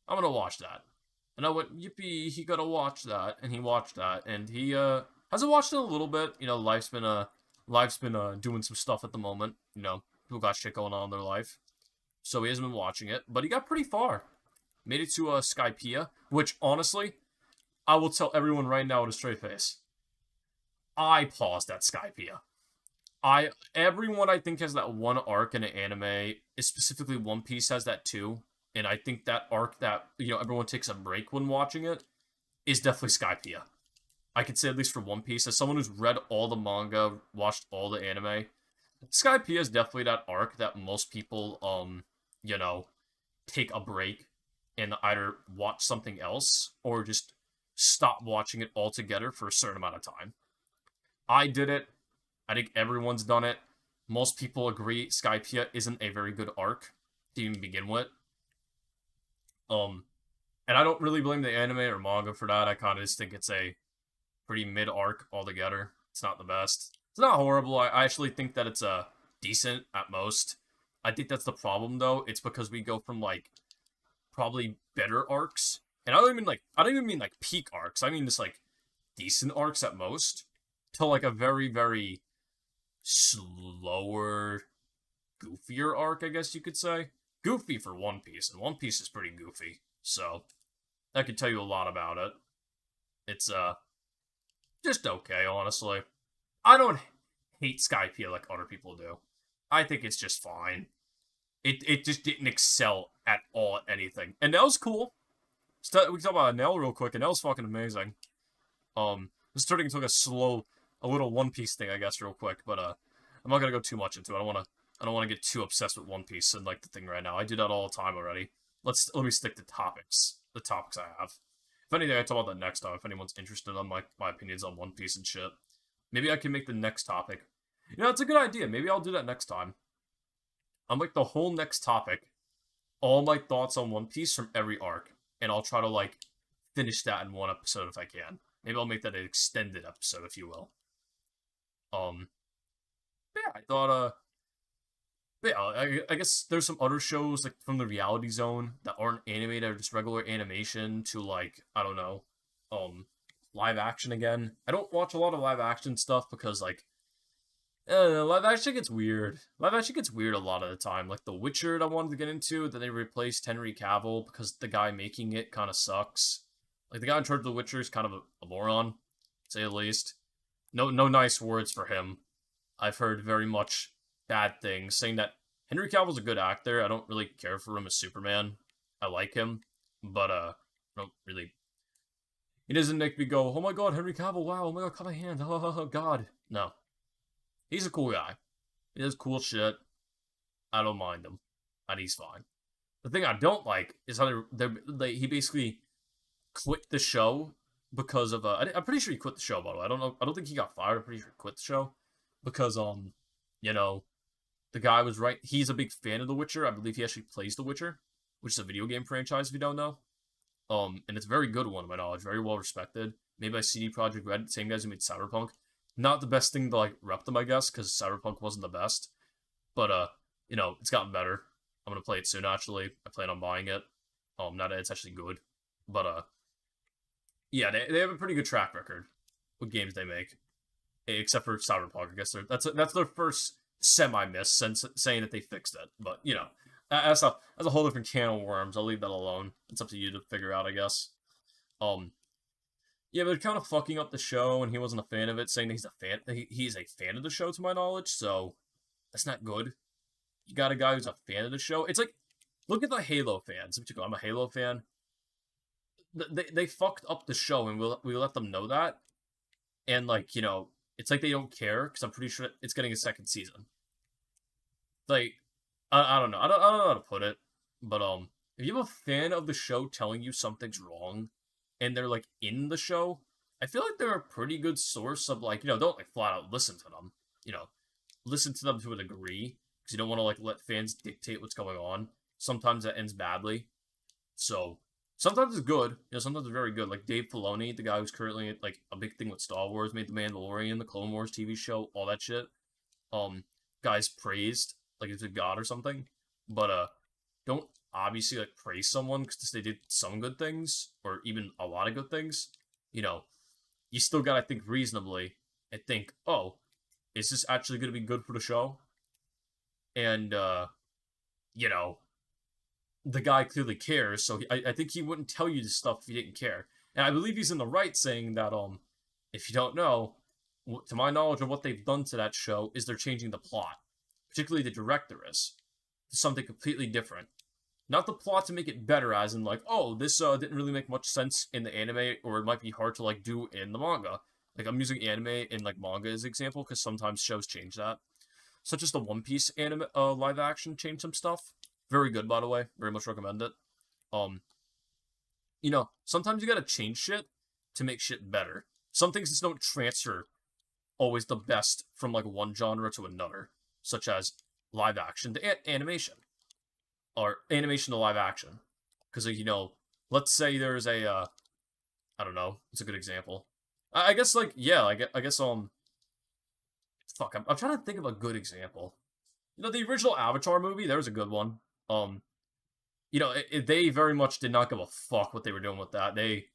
I'm gonna watch that. And I went, yippee, he gotta watch that. And he watched that. And he hasn't watched it in a little bit. You know, life's been doing some stuff at the moment. You know, people got shit going on in their life. So he hasn't been watching it. But he got pretty far. Made it to Skypiea, which honestly, I will tell everyone right now with a straight face. I paused at Skypiea. Everyone I think has that one arc in an anime, specifically One Piece has that too. And I think that arc that, you know, everyone takes a break when watching it is definitely Skypiea. I could say at least for One Piece, as someone who's read all the manga, watched all the anime, Skypiea is definitely that arc that most people, you know, take a break and either watch something else or just stop watching it altogether for a certain amount of time. I did it. I think everyone's done it. Most people agree Skypiea isn't a very good arc to even begin with. And I don't really blame the anime or manga for that. I kind of just think it's a pretty mid arc altogether. It's not the best. It's not horrible. I actually think that it's decent at most. I think that's the problem though. It's because we go from like probably better arcs, and I don't even mean like peak arcs. I mean just like decent arcs at most, to like a very very slower, goofier arc, I guess you could say. Goofy for One Piece, and One Piece is pretty goofy, so that could tell you a lot about it. It's just okay, honestly. I don't hate Skypiea like other people do. I think it's just fine. It just didn't excel at all at anything, and that was cool. We can talk about Nell real quick, and that was fucking amazing. This turning into like a little One Piece thing, I guess, real quick, but I'm not gonna go too much into it. I don't want to get too obsessed with One Piece and like the thing right now. I do that all the time already. Let me stick to topics. The topics I have. If anything, I talk about that next time. If anyone's interested on my opinions on One Piece and shit, maybe I can make the next topic. You know, it's a good idea. Maybe I'll do that next time. I'll make the whole next topic all my thoughts on One Piece from every arc, and I'll try to like finish that in one episode if I can. Maybe I'll make that an extended episode, if you will. Yeah, I thought but yeah, I guess there's some other shows like from the Reality Zone that aren't animated or just regular animation to like, I don't know, live action again. I don't watch a lot of live action stuff because like live action gets weird. Live action gets weird a lot of the time. Like The Witcher that I wanted to get into, then they replaced Henry Cavill because the guy making it kind of sucks. Like the guy in charge of The Witcher is kind of a moron, to say the least. No nice words for him. I've heard very much bad things, saying that Henry Cavill's a good actor. I don't really care for him as Superman. I like him, but I don't really. He doesn't make me go, oh my god, Henry Cavill, wow, oh my god, cut my hand, oh god. No. He's a cool guy. He does cool shit. I don't mind him. And he's fine. The thing I don't like is how he basically quit the show because of I'm pretty sure he quit the show, by the way. I don't think he got fired. I'm pretty sure he quit the show because you know, the guy was right. He's a big fan of The Witcher. I believe he actually plays The Witcher, which is a video game franchise if you don't know. And it's a very good one, to my knowledge, very well respected. Made by CD Projekt Red, same guys who made Cyberpunk. Not the best thing to like rep them, I guess, because Cyberpunk wasn't the best. But you know, it's gotten better. I'm gonna play it soon. Actually, I plan on buying it. Now that it's actually good, but yeah, they have a pretty good track record with games they make, except for Cyberpunk. I guess that's their first semi-miss since saying that they fixed it. But you know, that's a whole different can of worms. I'll leave that alone. It's up to you to figure out, I guess. Um, yeah, but kind of fucking up the show, and he wasn't a fan of it, saying that he's a fan of the show, to my knowledge. So that's not good. You got a guy who's a fan of the show. It's like, look at the Halo fans. In particular, I'm a Halo fan. They fucked up the show, and we let them know that. And like, it's like they don't care because I'm pretty sure it's getting a second season. Like, I don't know. I don't know how to put it, but if you have a fan of the show telling you something's wrong, and they're like in the show, I feel like they're a pretty good source of like, don't like flat out listen to them. You know, listen to them to a degree because you don't want to like let fans dictate what's going on. Sometimes that ends badly. So sometimes it's good. Sometimes it's very good. Like Dave Filoni, the guy who's currently like a big thing with Star Wars, made the Mandalorian, the Clone Wars TV show, all that shit. Um, Guys praised like it's a god or something, but don't obviously like praise someone because they did some good things or even a lot of good things. You know, you still gotta think reasonably and think, oh, is this actually gonna be good for the show? And you know, the guy clearly cares, so I think he wouldn't tell you this stuff if he didn't care. And I believe he's in the right saying that if you don't know, to my knowledge of what they've done to that show is they're changing the plot, particularly the director is, to something completely different. Not the plot to make it better, as in like, oh, this didn't really make much sense in the anime, or it might be hard to like do in the manga. Like I'm using anime and like manga as an example because sometimes shows change that. Such as the One Piece anime live action changed some stuff. Very good, by the way. Very much recommend it. Um, sometimes you gotta change shit to make shit better. Some things just don't transfer always the best from like one genre to another, such as live action to animation or animation to live action. Because let's say there's a I don't know, it's a good example. I guess like yeah, I guess fuck, I'm trying to think of a good example. The original Avatar movie, there was a good one. Um, they very much did not give a fuck what they were doing with that. They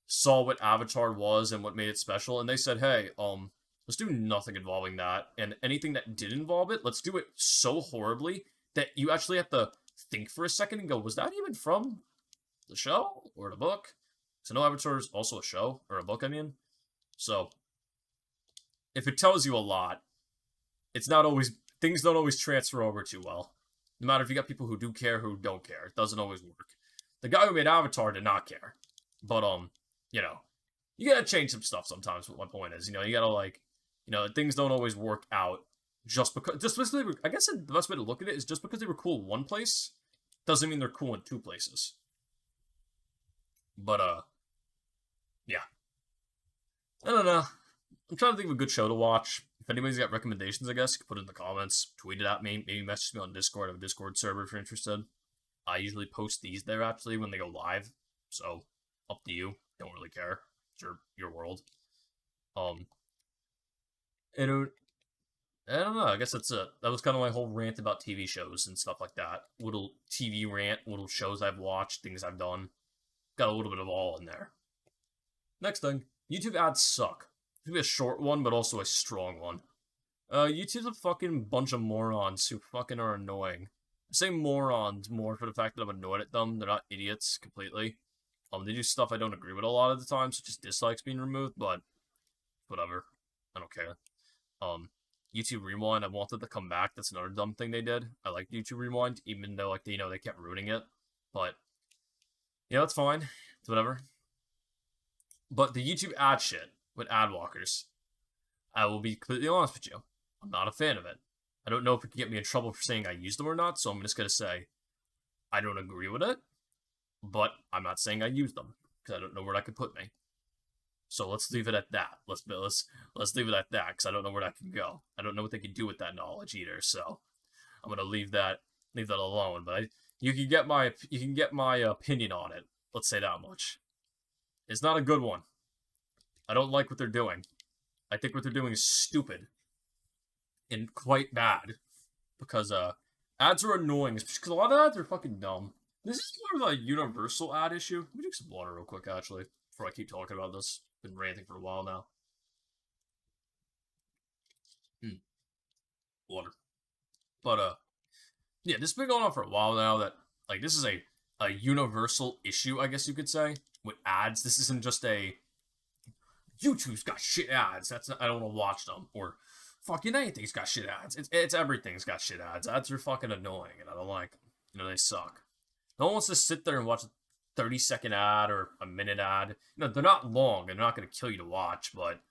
saw what Avatar was and what made it special, and they said, "Hey, let's do nothing involving that, and anything that did involve it, let's do it so horribly that you actually have to think for a second and go, was that even from the show or the book?" So, no, Avatar is also a show or a book. I mean, so if it tells you a lot, it's not always things don't always transfer over too well. No matter if you got people who do care, who don't care, it doesn't always work. The guy who made Avatar did not care, but you gotta change some stuff sometimes. What my point is, you gotta like, things don't always work out just because. I guess the best way to look at it is just because they were cool in one place doesn't mean they're cool in two places. But yeah, I don't know. I'm trying to think of a good show to watch. If anybody's got recommendations, I guess, you can put it in the comments, tweet it at me, maybe message me on Discord. I have a Discord server if you're interested. I usually post these there, actually, when they go live. So, up to you. Don't really care. It's your world. Um, I don't know. I guess that's it. That was kind of my whole rant about TV shows and stuff like that. Little TV rant, little shows I've watched, things I've done. Got a little bit of all in there. Next thing, YouTube ads suck. It's gonna be a short one, but also a strong one. YouTube's a fucking bunch of morons who fucking are annoying. I say morons more for the fact that I'm annoyed at them. They're not idiots completely. They do stuff I don't agree with a lot of the time, such as dislikes being removed, but whatever. I don't care. YouTube Rewind, I wanted to come back. That's another dumb thing they did. I like YouTube Rewind, even though like they kept ruining it. But it's fine. It's whatever. But the YouTube ad shit with ad walkers, I will be completely honest with you. I'm not a fan of it. I don't know if it can get me in trouble for saying I used them or not, so I'm just gonna say I don't agree with it, but I'm not saying I used them because I don't know where that could put me. So let's leave it at that. Let's leave it at that because I don't know where that can go. I don't know what they can do with that knowledge either. So I'm gonna leave that alone. But you can get my opinion on it. Let's say that much. It's not a good one. I don't like what they're doing. I think what they're doing is stupid and quite bad because ads are annoying. Because a lot of ads are fucking dumb. This is more of a universal ad issue. Let me drink some water real quick, actually, before I keep talking about this. Been ranting for a while now. Water. But Yeah, this has been going on for a while now. That like this is a universal issue, I guess you could say, with ads. This isn't just a YouTube's got shit ads. That's not, I don't want to watch them, or fucking anything's got shit ads. It's everything's got shit ads. Ads are fucking annoying, and I don't like them. You know, they suck. No one wants to sit there and watch a 30-second ad or a minute ad. You know, they're not long and they're not going to kill you to watch, but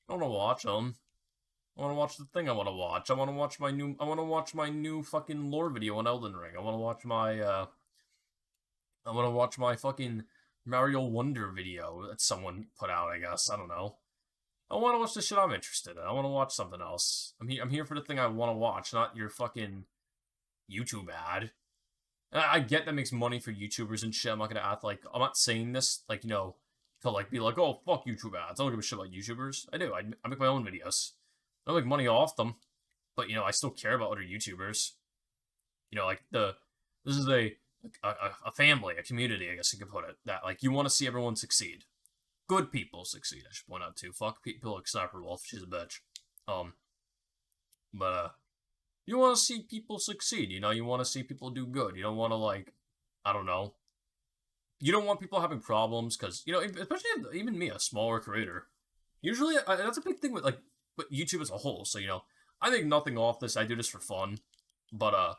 I don't want to watch them. I want to watch the thing I want to watch. I want to watch my new. I want to watch my new fucking lore video on Elden Ring. I want to watch my. I want to watch my fucking Mario Wonder video that someone put out. I guess I don't know. I want to watch the shit I'm interested in. I want to watch something else. I'm here for the thing I want to watch, not your fucking YouTube ad. And I get that makes money for YouTubers and shit. I'm not gonna act like I'm not saying this like to like be like, oh fuck YouTube ads. I don't give a shit about YouTubers. I do. I make my own videos. I don't make money off them, but I still care about other YouTubers. Like this is a family, a community, I guess you could put it. That like you want to see everyone succeed. Good people succeed. I should point out too. Fuck people like Sniper Wolf. She's a bitch. But you want to see people succeed. You want to see people do good. You don't want to like, I don't know. You don't want people having problems because especially even me, a smaller creator. Usually, that's a big thing with but YouTube as a whole. So I make nothing off this. I do this for fun, but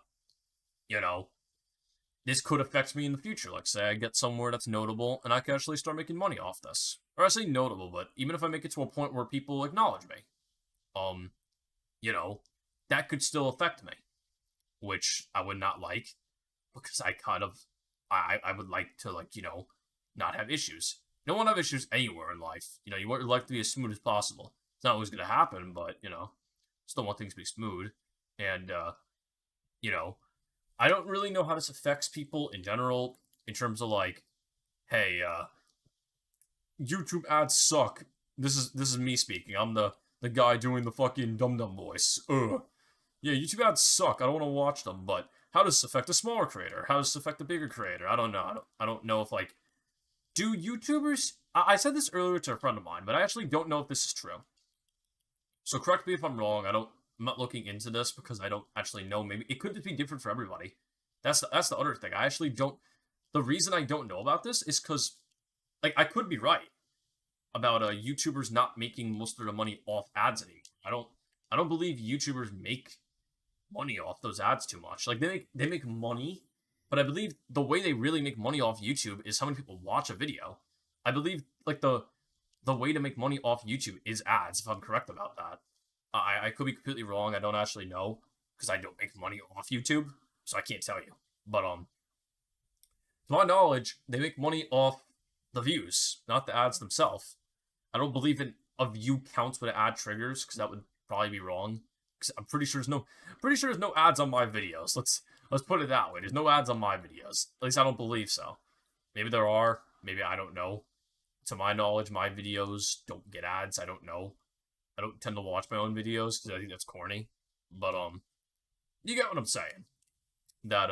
this could affect me in the future. Like, say I get somewhere that's notable, and I can actually start making money off this. Or I say notable, but even if I make it to a point where people acknowledge me, um, that could still affect me, which I would not like, because I would like to not have issues. You don't want to have issues anywhere in life. You want your life to be as smooth as possible. It's not always going to happen, but still want things to be smooth. And I don't really know how this affects people in general, in terms of like, hey, YouTube ads suck. This is me speaking. I'm the guy doing the fucking dum-dum voice. Ugh. Yeah, YouTube ads suck. I don't want to watch them, but how does this affect a smaller creator? How does this affect a bigger creator? I don't know. I don't know if do YouTubers... I said this earlier to a friend of mine, but I actually don't know if this is true. So correct me if I'm wrong. I'm not looking into this because I don't actually know. Maybe it could just be different for everybody. That's the other thing. I actually don't... The reason I don't know about this is because, I could be right about YouTubers not making most of their money off ads anymore. I don't believe YouTubers make money off those ads too much. They make money, but I believe the way they really make money off YouTube is how many people watch a video. I believe the way to make money off YouTube is ads, if I'm correct about that. I could be completely wrong. I don't actually know because I don't make money off YouTube, so I can't tell you. But to my knowledge, they make money off the views, not the ads themselves. I don't believe a view counts what an ad triggers, because that would probably be wrong. Because I'm pretty sure there's no ads on my videos. Let's put it that way. There's no ads on my videos. At least I don't believe so. Maybe there are. Maybe I don't know. To my knowledge, my videos don't get ads. I don't know. I don't tend to watch my own videos because I think that's corny. But you get what I'm saying. That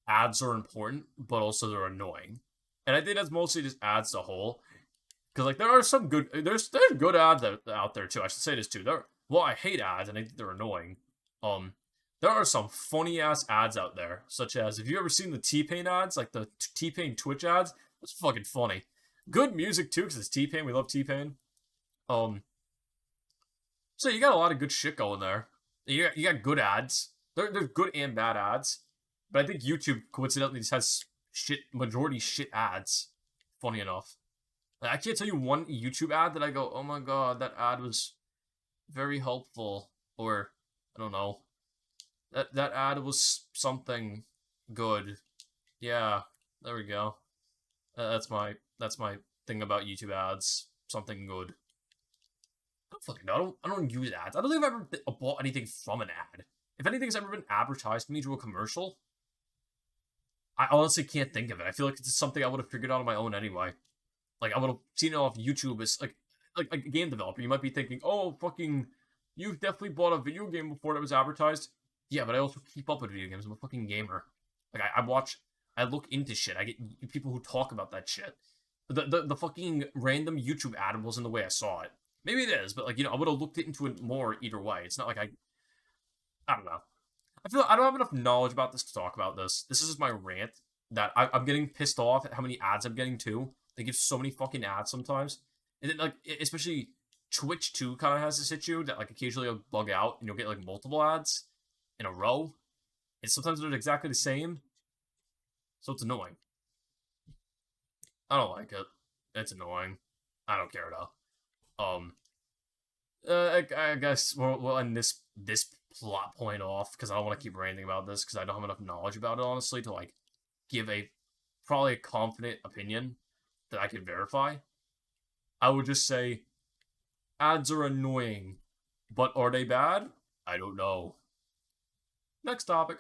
ads are important, but also they're annoying. And I think that's mostly just ads as a whole. Because there are some good there's good ads out there too. I should say this too. I hate ads and I think they're annoying. There are some funny ass ads out there, such as, have you ever seen the T-Pain ads, like the T-Pain Twitch ads? That's fucking funny. Good music too, because it's T-Pain. We love T-Pain. So you got a lot of good shit going there. You got good ads. There's good and bad ads, but I think YouTube coincidentally just has majority shit ads. Funny enough, I can't tell you one YouTube ad that I go, oh my god, that ad was very helpful, or I don't know. That ad was something good. Yeah, there we go. That's my thing about YouTube ads. Something good. I don't fucking know. I don't use ads. I don't think I've ever bought anything from an ad. If anything's ever been advertised to me through a commercial, I honestly can't think of it. I feel like it's something I would have figured out on my own anyway. I would have seen it off YouTube as like a game developer. You might be thinking, oh, fucking, you've definitely bought a video game before that was advertised. Yeah, but I also keep up with video games. I'm a fucking gamer. I look into shit. I get people who talk about that shit. The fucking random YouTube ad wasn't the way I saw it. Maybe it is, but I would have looked into it more either way. It's not like I don't know. I feel I don't have enough knowledge about this to talk about this. This is my rant that I'm getting pissed off at how many ads I'm getting too. They give so many fucking ads sometimes, and then like especially Twitch too kind of has this issue that like occasionally it'll bug out and you'll get like multiple ads in a row, and sometimes they're exactly the same, so it's annoying. I don't like it. It's annoying. I don't care though. I guess we'll end this plot point off because I don't want to keep ranting about this because I don't have enough knowledge about it honestly to like give a probably a confident opinion that I can verify. I would just say ads are annoying, but are they bad? I don't know. Next topic.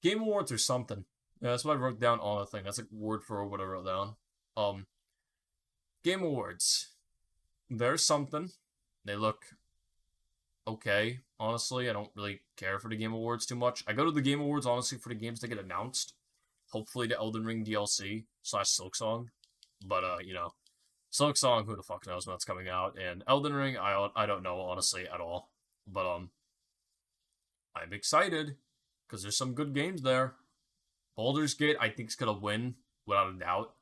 Game Awards or something. Yeah, that's what I wrote down on the thing. That's like word for what I wrote down. Game Awards. There's something. They look okay. Honestly, I don't really care for the Game Awards too much. I go to the Game Awards honestly for the games that get announced. Hopefully the Elden Ring DLC / Silksong. But Silksong, who the fuck knows when that's coming out, and Elden Ring, I don't know honestly at all. But I'm excited because there's some good games there. Baldur's Gate, I think, is gonna win without a doubt.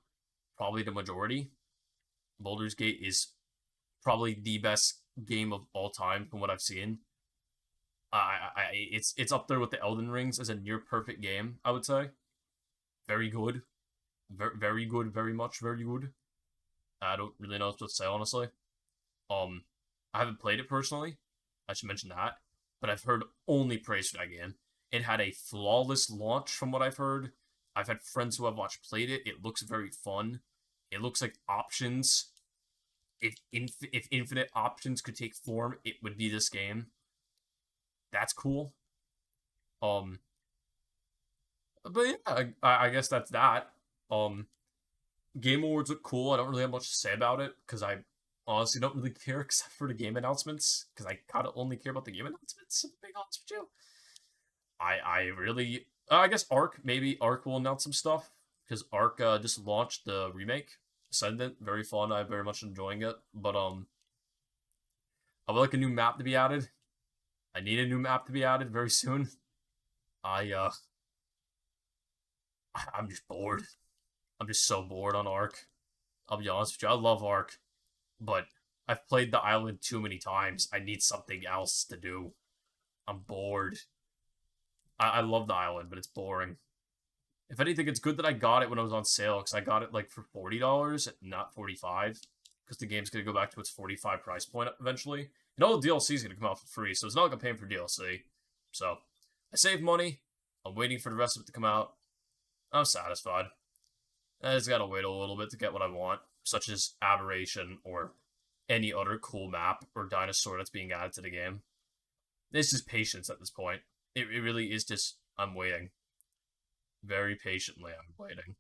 Probably the majority. Baldur's Gate is probably the best game of all time from what I've seen. It's up there with the Elden Rings as a near perfect game. I would say, very good, very good, very much very good. I don't really know what to say honestly. I haven't played it personally. I should mention that, but I've heard only praise for that game. It had a flawless launch from what I've heard. I've had friends who have watched played it. It looks very fun. It looks like options. If infinite options could take form, it would be this game. That's cool. Um, but yeah, I guess that's that. Game Awards look cool. I don't really have much to say about it because I honestly don't really care except for the game announcements because I kind of only care about the game announcements. To be honest with you, I really I guess Ark will announce some stuff because Ark just launched the remake. Ascendant, very fun. I'm very much enjoying it. But I would like a new map to be added. I need a new map to be added very soon. I I'm just bored. I'm just so bored on Ark. I'll be honest with you. I love Ark, but I've played the island too many times. I need something else to do. I'm bored. I love the island, but it's boring. If anything, it's good that I got it when it was on sale because I got it like for $40, not 45, because the game's gonna go back to its 45 price point eventually, and all the DLC is gonna come out for free, so it's not like I'm paying for DLC. So I saved money. I'm waiting for the rest of it to come out. I'm satisfied. I just gotta wait a little bit to get what I want, such as Aberration or any other cool map or dinosaur that's being added to the game. It's just patience at this point. It really is just I'm waiting. Very patiently, I'm waiting.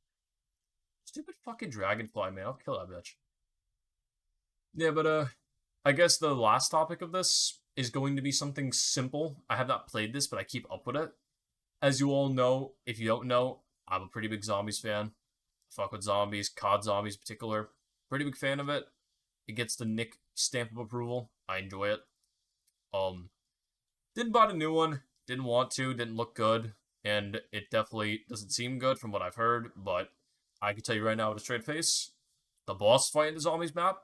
Stupid fucking dragonfly, man. I'll kill that bitch. Yeah, but, I guess the last topic of this is going to be something simple. I have not played this, but I keep up with it. As you all know, if you don't know, I'm a pretty big zombies fan. Fuck with zombies, COD zombies in particular. Pretty big fan of it. It gets the Nick stamp of approval. I enjoy it. Didn't buy a new one. Didn't want to. Didn't look good. And it definitely doesn't seem good from what I've heard, but I can tell you right now with a straight face, the boss fight in the zombies map,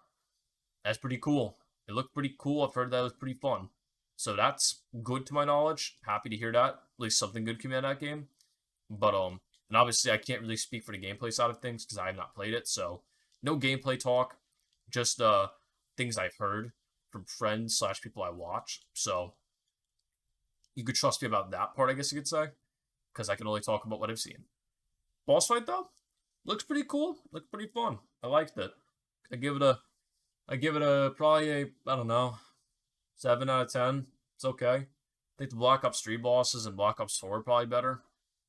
that's pretty cool. It looked pretty cool. I've heard that was pretty fun. So that's good to my knowledge. Happy to hear that. At least something good came out of that game. But and obviously I can't really speak for the gameplay side of things because I have not played it, so no gameplay talk. Just things I've heard from friends / people I watch. So you could trust me about that part, I guess you could say. Because I can only talk about what I've seen. Boss fight though, looks pretty cool. Looks pretty fun. I liked it. I give it a probably a I don't know 7 out of 10. It's okay. I think the Black Ops 3 bosses and Black Ops 4 are probably better.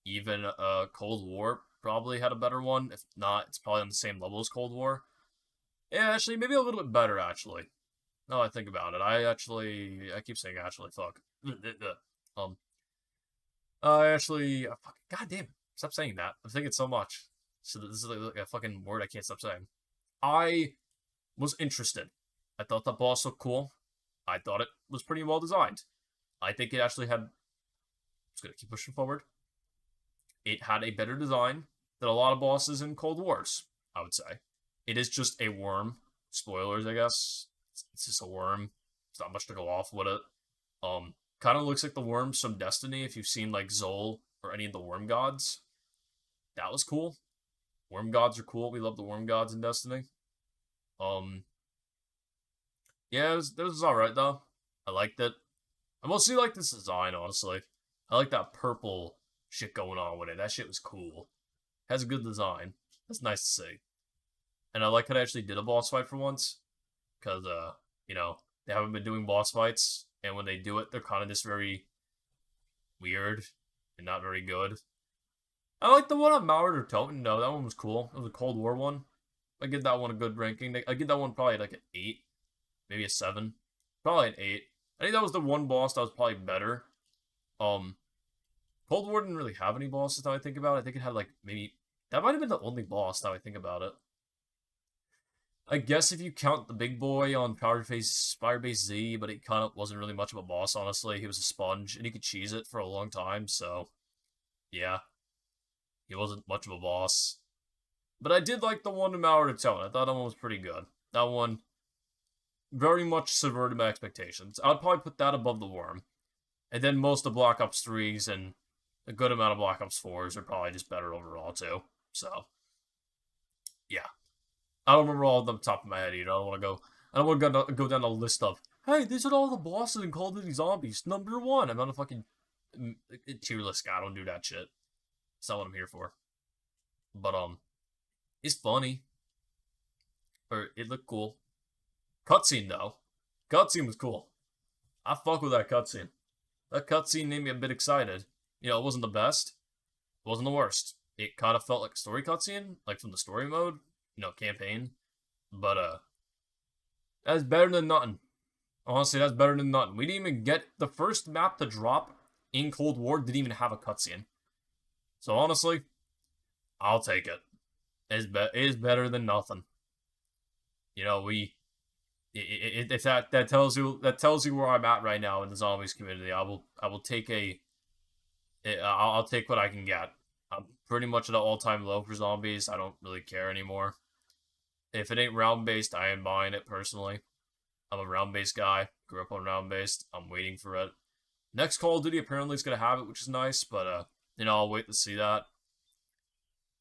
Even Cold War probably had a better one. If not, it's probably on the same level as Cold War. Yeah, actually, maybe a little bit better actually. Now I think about it, I keep saying actually. Fuck. Actually, God damn it. Stop saying that. I'm thinking so much. So this is like a fucking word I can't stop saying. I was interested. I thought the boss looked cool. I thought it was pretty well designed. I think it actually had It's gonna keep pushing forward. It had a better design than a lot of bosses in Cold Wars, I would say. It is just a worm. Spoilers, I guess. It's just a worm. It's not much to go off with it. Kind of looks like the worms from Destiny, if you've seen, like, Zol or any of the worm gods. That was cool. Worm gods are cool. We love the worm gods in Destiny. Yeah, it was alright, though. I liked it. I mostly like this design, honestly. I like that purple shit going on with it. That shit was cool. Has a good design. That's nice to see. And I like how they actually did a boss fight for once. Because, they haven't been doing boss fights. And when they do it, they're kind of just very weird and not very good. I like the one on Mallard or Toten. No, that one was cool. It was a Cold War one. I give that one a good ranking. I give that one probably like an 8. Maybe a 7. Probably an 8. I think that was the one boss that was probably better. Cold War didn't really have any bosses now I think about it. I think it had like maybe... That might have been the only boss now I think about it. I guess if you count the big boy on Firebase Z, but it kind of wasn't really much of a boss, honestly. He was a sponge, and he could cheese it for a long time, so... Yeah. He wasn't much of a boss. But I did like the one in Mallard Tone. I thought that one was pretty good. That one very much subverted my expectations. I'd probably put that above the Worm. And then most of Black Ops 3s and a good amount of Black Ops 4s are probably just better overall, too. So, yeah. I don't remember all of them top of my head either. I don't want to go down a list of, hey, these are all the bosses in Call of Duty Zombies. Number 1. I'm not a fucking tier list guy. I don't do that shit. That's not what I'm here for. But, it's funny. Or, it looked cool. Cutscene, though. Cutscene was cool. I fuck with that cutscene. That cutscene made me a bit excited. You know, it wasn't the best. It wasn't the worst. It kind of felt like a story cutscene, like from the story mode, campaign. But, that's better than nothing. Honestly, that's better than nothing. We didn't even get the first map to drop in Cold War, didn't even have a cutscene. So, honestly, I'll take it. It is better than nothing. If that tells you where I'm at right now in the zombies community, I'll take I'll take what I can get. I'm pretty much at an all-time low for zombies. I don't really care anymore. If it ain't round-based, I am buying it personally. I'm a round-based guy. Grew up on round-based. I'm waiting for it. Next Call of Duty apparently is gonna have it, which is nice, but I'll wait to see that.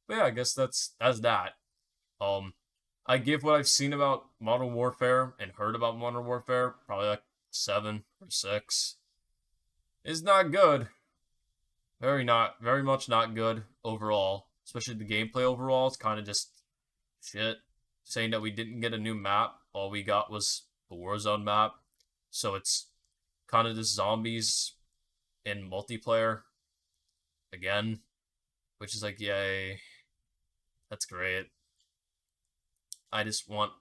But yeah, I guess that's that. I give what I've seen about Modern Warfare and heard about Modern Warfare probably like 7 or 6. It's not good. Very much not good overall. Especially the gameplay overall. It's kind of just shit. Saying that we didn't get a new map. All we got was the Warzone map. So it's kind of just zombies in multiplayer. Again. Which is like, yay. That's great. I just want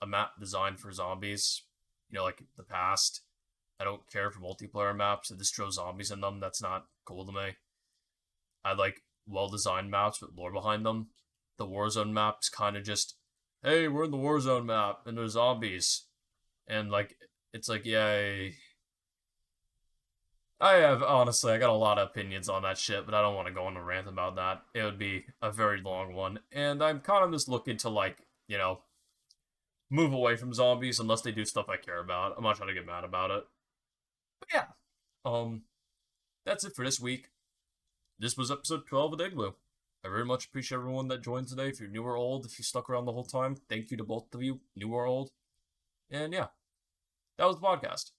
a map designed for zombies. Like the past. I don't care for multiplayer maps that just throw zombies in them. That's not cool to me. I like well-designed maps with lore behind them. The Warzone map is kind of just, hey, we're in the Warzone map, and there's zombies. And, it's like, yay. I got a lot of opinions on that shit, but I don't want to go on a rant about that. It would be a very long one. And I'm kind of just looking to, move away from zombies unless they do stuff I care about. I'm not trying to get mad about it. But yeah. That's it for this week. This was episode 12 of Igloo. I very much appreciate everyone that joined today. If you're new or old, if you stuck around the whole time, thank you to both of you, new or old. And yeah, that was the podcast.